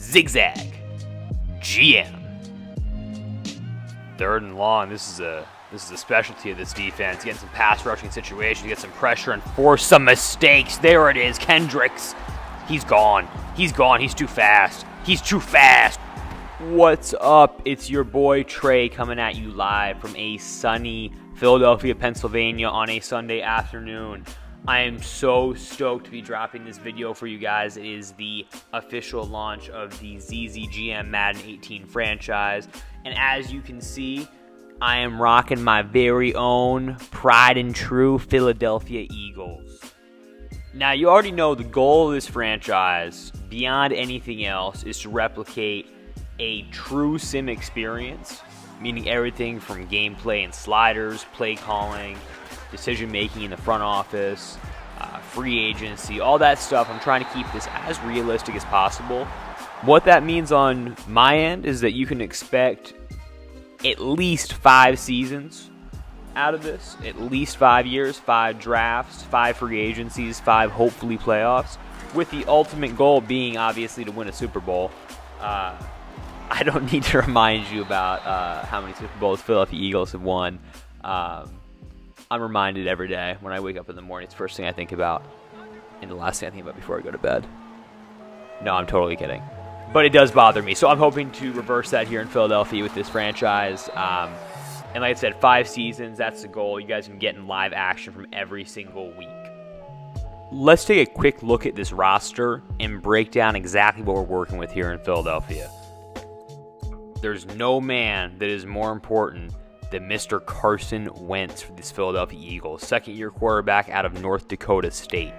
ZZGM. Third and long. This is a specialty of this defense. Getting some pass rushing situations, get some pressure, and force some mistakes. There it is. Kendricks. He's gone. He's gone. He's too fast. He's too fast. What's up? It's your boy Trey coming at you live from a sunny Philadelphia, Pennsylvania on a Sunday afternoon. I am so stoked to be dropping this video for you guys. It is the official launch of the ZZGM Madden 18 franchise. And as you can see, I am rocking my very own pride and true Philadelphia Eagles. Now, you already know the goal of this franchise, beyond anything else, is to replicate a true sim experience, meaning everything from gameplay and sliders, play calling, decision-making in the front office, free agency, all that stuff. I'm trying to keep this as realistic as possible. What that means on my end is that you can expect at least 5 seasons out of this, at least 5 years, 5 drafts, 5 free agencies, 5 hopefully playoffs, with the ultimate goal being obviously to win a Super Bowl. I don't need to remind you about how many Super Bowls Philadelphia Eagles have won. I'm reminded every day when I wake up in the morning. It's the first thing I think about and the last thing I think about before I go to bed. No, I'm totally kidding. But it does bother me. So I'm hoping to reverse that here in Philadelphia with this franchise. And like I said, 5 seasons, that's the goal. You guys can get in live action from every single week. Let's take a quick look at this roster and break down exactly what we're working with here in Philadelphia. There's no man that is more important than Mr. Carson Wentz for this Philadelphia Eagles, second-year quarterback out of North Dakota State.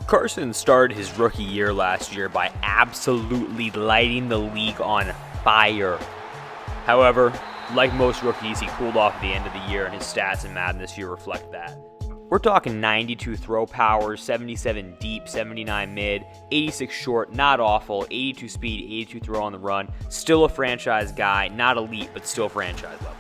Carson started his rookie year last year by absolutely lighting the league on fire. However, like most rookies, he cooled off at the end of the year, and his stats in Madden this year reflect that. We're talking 92 throw powers, 77 deep, 79 mid, 86 short, not awful, 82 speed, 82 throw on the run. Still a franchise guy, not elite, but still franchise level.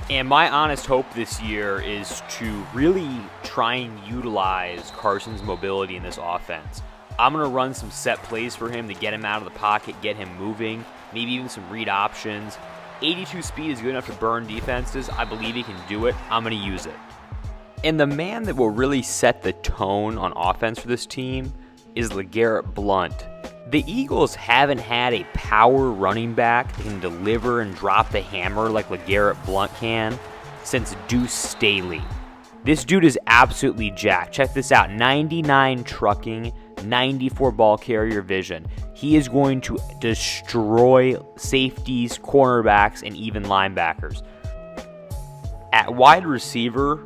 And my honest hope this year is to really try and utilize Carson's mobility in this offense. I'm going to run some set plays for him to get him out of the pocket, get him moving, maybe even some read options. 82 speed is good enough to burn defenses. I believe he can do it. I'm going to use it. And the man that will really set the tone on offense for this team is LeGarrette Blount. The Eagles haven't had a power running back that can deliver and drop the hammer like LeGarrette Blount can since Deuce Staley. This dude is absolutely jacked. Check this out. 99 trucking, 94 ball carrier vision. He is going to destroy safeties, cornerbacks, and even linebackers. At wide receiver,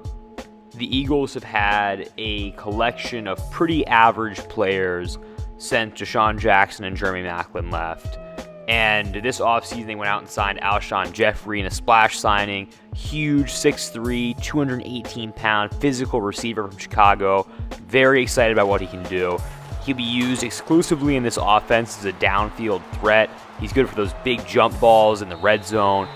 the Eagles have had a collection of pretty average players since Deshaun Jackson and Jeremy Maclin left. And this offseason, they went out and signed Alshon Jeffrey in a splash signing. Huge 6'3", 218-pound physical receiver from Chicago. Very excited about what he can do. He'll be used exclusively in this offense as a downfield threat. He's good for those big jump balls in the red zone.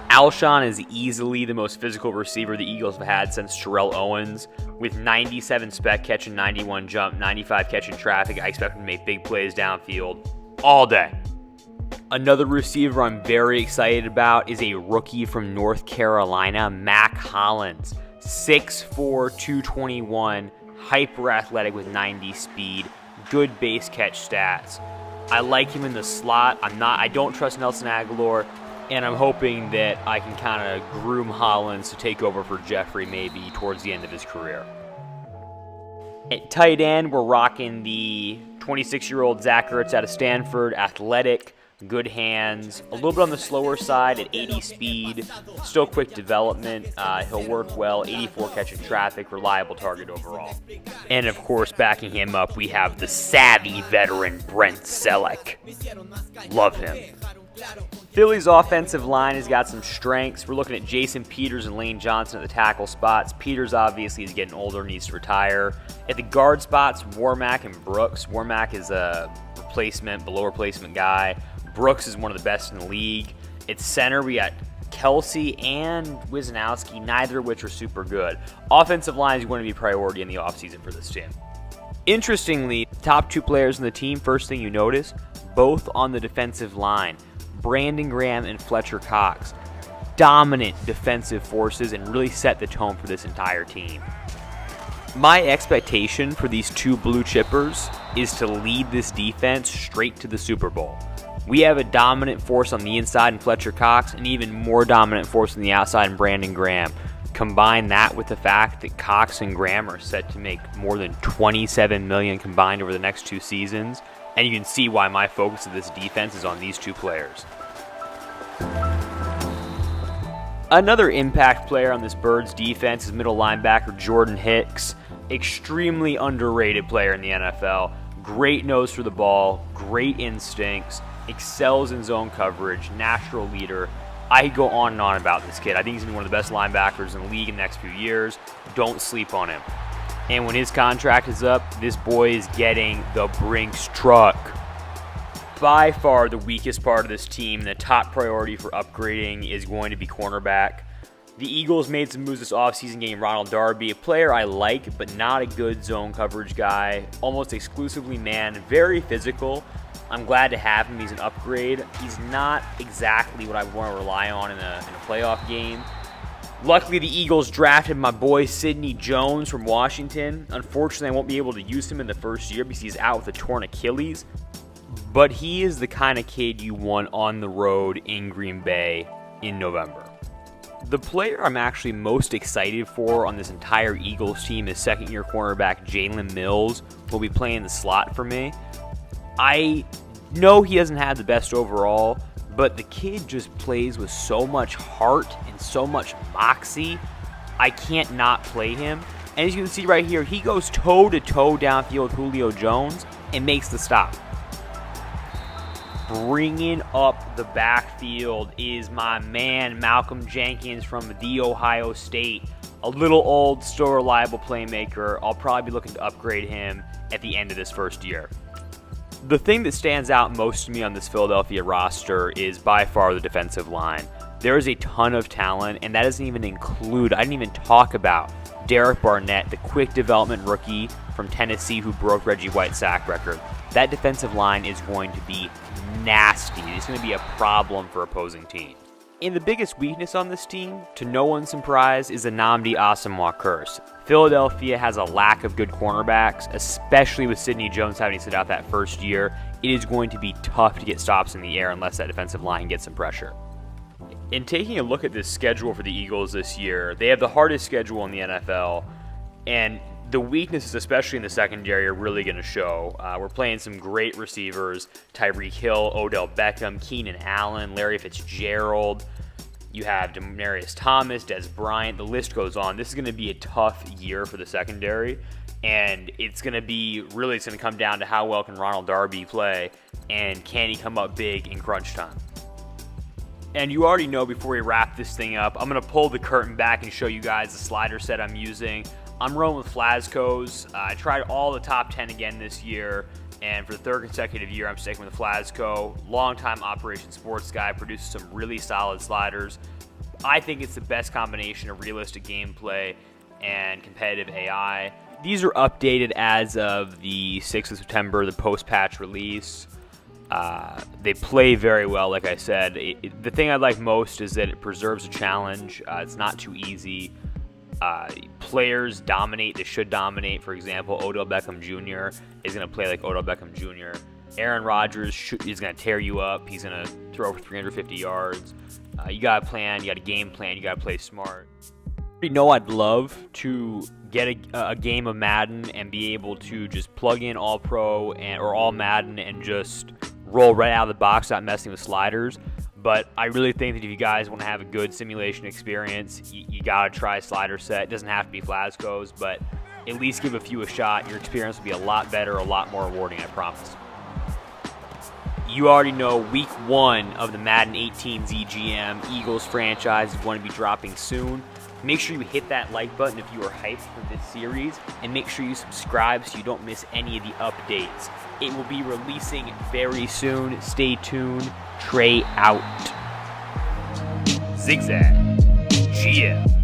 Alshon is easily the most physical receiver the Eagles have had since Terrell Owens. With 97 spec catch and 91 jump, 95 catch in traffic, I expect him to make big plays downfield all day. Another receiver I'm very excited about is a rookie from North Carolina, Mac Hollins. 6'4", 221, hyper athletic with 90 speed, good base catch stats. I like him in the slot. I don't trust Nelson Aguilar. And I'm hoping that I can kind of groom Hollins to take over for Jeffrey maybe towards the end of his career. At tight end, we're rocking the 26-year-old Zach Ertz out of Stanford, athletic, good hands, a little bit on the slower side at 80 speed, still quick development. He'll work well, 84 catch in traffic, reliable target overall. And of course, backing him up, we have the savvy veteran Brent Selleck. Love him. Philly's offensive line has got some strengths. We're looking at Jason Peters and Lane Johnson at the tackle spots. Peters obviously is getting older and needs to retire. At the guard spots, Warmack and Brooks. Warmack is a below replacement guy. Brooks is one of the best in the league. At center, we got Kelsey and Wisnowski, neither of which are super good. Offensive line is going to be a priority in the offseason for this team. Interestingly, the top 2 players on the team, first thing you notice, both on the defensive line. Brandon Graham and Fletcher Cox, dominant defensive forces and really set the tone for this entire team. My expectation for these two blue chippers is to lead this defense straight to the Super Bowl. We have a dominant force on the inside in Fletcher Cox, and even more dominant force on the outside in Brandon Graham. Combine that with the fact that Cox and Graham are set to make more than $27 million combined over the next 2 seasons, and you can see why my focus of this defense is on these 2 players. Another impact player on this Birds defense is middle linebacker Jordan Hicks. Extremely underrated player in the NFL. Great nose for the ball, great instincts, excels in zone coverage, natural leader. I could go on and on about this kid. I think he's going to be one of the best linebackers in the league in the next few years. Don't sleep on him. And when his contract is up, this boy is getting the Brinks truck. By far the weakest part of this team, the top priority for upgrading is going to be cornerback. The Eagles made some moves this offseason getting Ronald Darby, a player I like, but not a good zone coverage guy. Almost exclusively man, very physical. I'm glad to have him. He's an upgrade. He's not exactly what I want to rely on in a playoff game. Luckily, the Eagles drafted my boy Sidney Jones from Washington. Unfortunately, I won't be able to use him in the first year because he's out with a torn Achilles. But he is the kind of kid you want on the road in Green Bay in November. The player I'm actually most excited for on this entire Eagles team is second-year cornerback Jalen Mills, who will be playing the slot for me. I know he doesn't have the best overall, but the kid just plays with so much heart and so much moxie. I can't not play him. And as you can see right here, he goes toe-to-toe downfield with Julio Jones and makes the stop. Bringing up the backfield is my man Malcolm Jenkins from The Ohio State. A little old, still reliable playmaker. I'll probably be looking to upgrade him at the end of this first year. The thing that stands out most to me on this Philadelphia roster is by far the defensive line. There is a ton of talent, and that doesn't even include, I didn't even talk about Derek Barnett, the quick development rookie from Tennessee who broke Reggie White's sack record. That defensive line is going to be nasty. It's going to be a problem for opposing teams. And the biggest weakness on this team, to no one's surprise, is the Nnamdi Asomugha curse. Philadelphia has a lack of good cornerbacks, especially with Sidney Jones having to sit out that first year. It is going to be tough to get stops in the air unless that defensive line gets some pressure. In taking a look at this schedule for the Eagles this year, they have the hardest schedule in the NFL, and the weaknesses, especially in the secondary, are really going to show. We're playing some great receivers: Tyreek Hill, Odell Beckham, Keenan Allen, Larry Fitzgerald. You have Demaryius Thomas, Des Bryant. The list goes on. This is going to be a tough year for the secondary, and it's going to come down to how well can Ronald Darby play, and can he come up big in crunch time. And you already know, before we wrap this thing up, I'm going to pull the curtain back and show you guys the slider set I'm using. I'm rolling with Flasco's. I tried all the top 10 again this year, and for the third consecutive year, I'm sticking with the Flasco. Longtime Operation Sports guy, produces some really solid sliders. I think it's the best combination of realistic gameplay and competitive AI. These are updated as of the 6th of September, the post-patch release. They play very well, like I said. The thing I like most is that it preserves a challenge. It's not too easy. Players dominate. They should dominate. For example, Odell Beckham Jr. is going to play like Odell Beckham Jr. Aaron Rodgers is going to tear you up. He's going to throw for 350 yards. You got to plan. You got a game plan. You got to play smart. You know, I'd love to get a game of Madden and be able to just plug in All Pro or All Madden and just roll right out of the box without messing with sliders. But I really think that if you guys want to have a good simulation experience, you got to try slider set. It doesn't have to be Flasco's, but at least give a few a shot. Your experience will be a lot better, a lot more rewarding, I promise. You already know week 1 of the Madden 18 ZGM Eagles franchise is going to be dropping soon. Make sure you hit that like button if you are hyped for this series, and make sure you subscribe so you don't miss any of the updates. It will be releasing very soon. Stay tuned. Trey out. ZZGM.